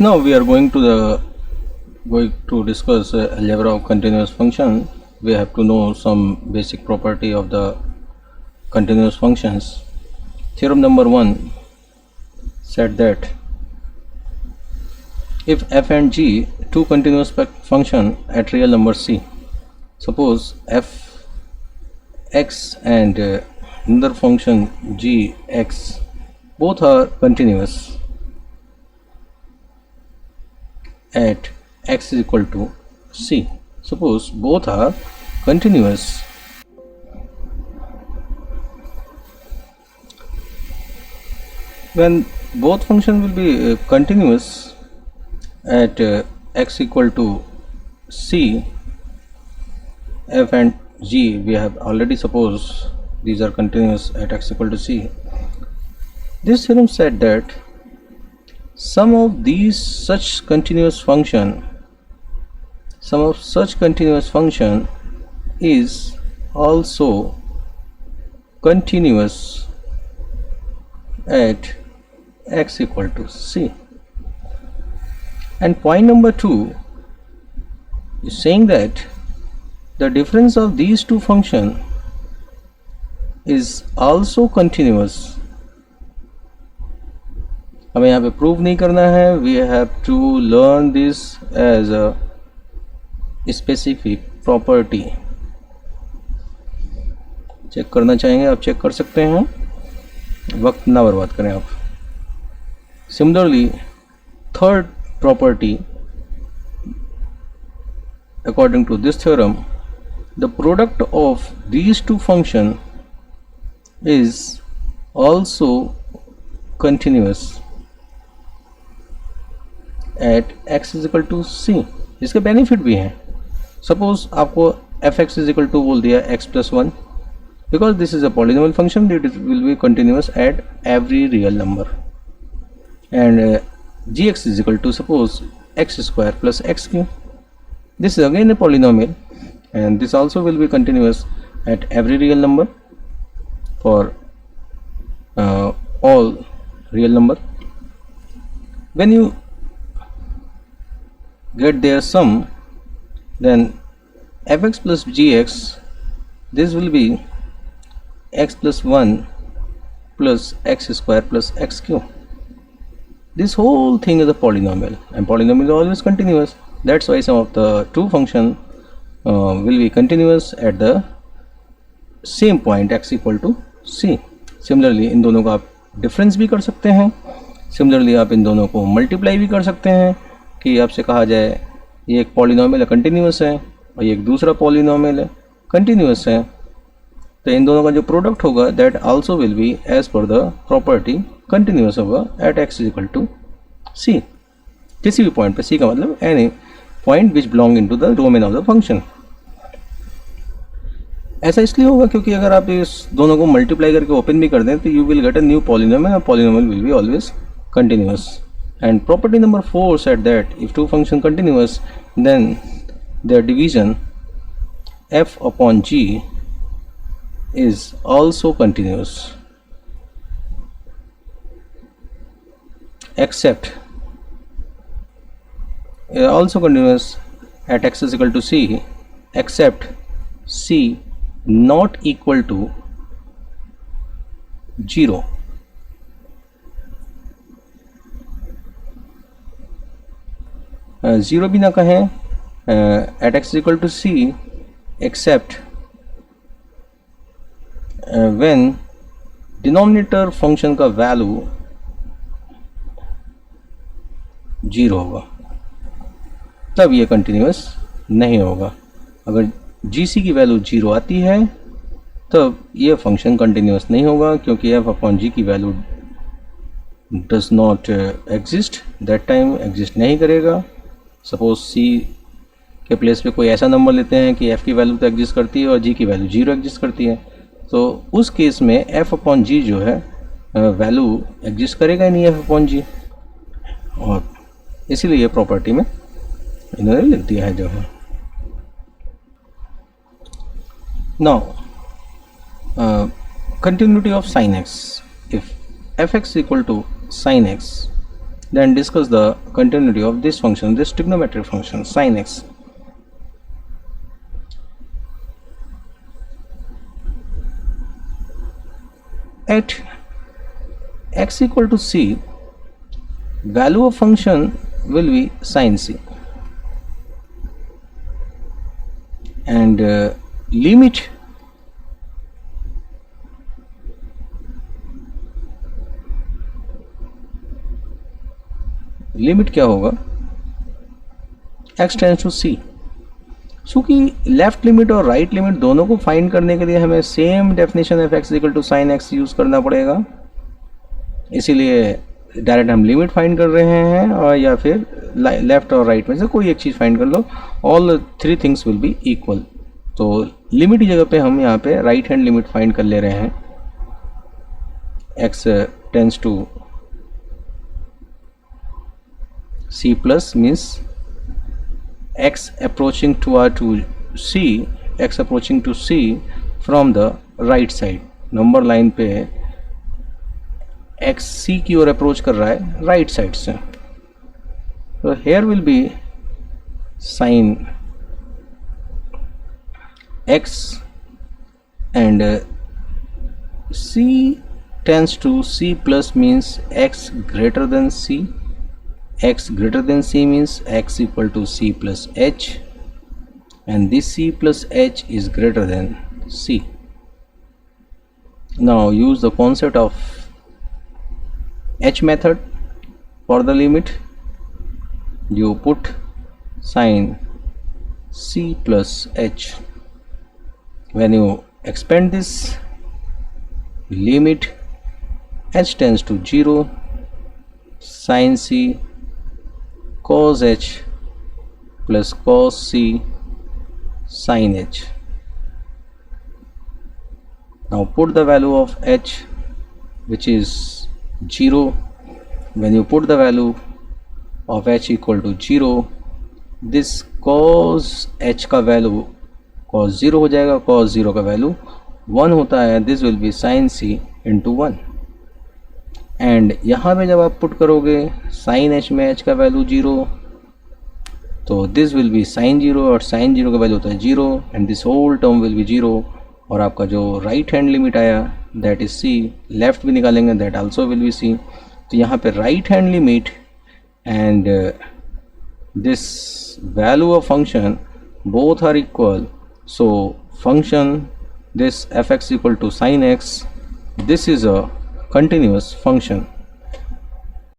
Now we are going to discuss algebra of continuous function. We have to know some basic property of the continuous functions. Theorem number 1 said that if f and g two continuous function at real number c, suppose f x and another function g x both are continuous at x is equal to c. Suppose both are continuous. When both functions will be continuous at x equal to c, f and g we have already supposed these are continuous at x equal to c. This theorem said that sum of such continuous function is also continuous at x equal to c. And point number 2 is saying that the difference of these two functions is also continuous. हमें यहाँ पे prove नहीं करना है, we have to learn this as a specific property. Check करना चाहेंगे आप check कर सकते हैं, वक्त ना बर्बाद करें आप. Similarly third property, according to this theorem, the product of these two functions is also continuous at x is equal to c. इसके बेनिफिट भी हैं. सपोज आपको F X is equal to बोल दिया x plus 1, because this is a polynomial function, it will be continuous at every real number. And G X is equal to suppose X square plus X cube. This is again a polynomial and this also will be continuous at every real number for all real number. When you get their sum, then fx plus gx, this will be x plus 1 plus x square plus x cube. This whole thing is a polynomial and polynomial is always continuous. That's why some of the two functions will be continuous at the same point x equal to c. Similarly इन दोनों का आप difference भी कर सकते हैं. Similarly आप इन दोनों को मल्टीप्लाई भी कर सकते हैं कि आपसे कहा जाए ये एक पॉलिनोमियल है कंटिन्यूस है और ये एक दूसरा पॉलिनोमियल है कंटिन्यूस है, तो इन दोनों का जो प्रोडक्ट होगा that also will be as per the property continuous होगा at X equal to C. किसी भी पॉइंट पे, सी का मतलब any point which belong into the domain of the function. ऐसा इसलिए होगा क्योंकि अगर आप इस दोनों को मल्टीप्लाई करके ओपन भी कर दें तो you will get a new polynomial और polynomial will be always continuous. And property number 4 said that if two functions continuous, then their division f upon g is also continuous, except also continuous at x is equal to c, except c not equal to 0. Zero भी ना कहें at X equal to C except when denominator function का value 0 होगा, तब ये continuous नहीं होगा. अगर जी की वैल्यू 0 आती है तब ये फंक्शन कंटिन्यूस नहीं होगा क्योंकि एफ अपॉन जी की value does not exist, that time exist नहीं करेगा. सपोज सी के प्लेस पे कोई ऐसा नंबर लेते हैं कि एफ़ की वैल्यू तो एग्जिस्ट करती है और जी की वैल्यू 0 एग्जिस्ट करती है, तो उस केस में एफ़ अपॉन जी जो है वैल्यू एग्जिस्ट करेगा ही नहीं एफ़ अपॉन जी, और इसीलिए प्रॉपर्टी में इन्होंने लिख दिया है जो है. Now continuity of sin x. If fx equal to sin x, Then discuss the continuity of this function, this trigonometric function sin x. At x equal to c, value of function will be sin c, and limit क्या होगा, x tends to c. चूँकि left limit और right limit दोनों को find करने के लिए हमें same definition F X equal to sine X use करना पड़ेगा, इसीलिए डायरेक्ट हम लिमिट फाइंड कर रहे हैं, और या फिर लेफ्ट और राइट में से कोई एक चीज़ फाइंड कर लो, all three things will be equal. तो लिमिट की जगह पे हम यहाँ पे राइट हैंड लिमिट फाइंड कर ले रहे हैं. x tends to c plus means x approaching to c, x approaching to c from the right side. Number line पे x c की ओर अप्रोच कर रहा है राइट साइड से. तो here will be sin x and c tends to c plus means x greater than c. X greater than c means x equal to c plus h, and this c plus h is greater than c. Now use the concept of h method for the limit. You put sin c plus h. When you expand this limit, h tends to 0, sin c cos h plus cos c sin h. Now put the value of h, which is 0. When you put the value of h equal to 0, this cos h का value cos 0 हो जाएगा, cos 0 का value 1 होता है, this will be sin c into 1. And यहाँ पे जब आप पुट करोगे साइन एच में एच का वैल्यू 0, तो दिस विल बी साइन 0, और साइन 0 का वैल्यू होता है 0, and this whole term will be 0. और आपका जो राइट हैंड लिमिट आया दैट इज c, लेफ्ट भी निकालेंगे that also will be c. तो यहाँ पे right hand limit and this value of function both are equal. So function this f(x) equal to sin x, this is a continuous function.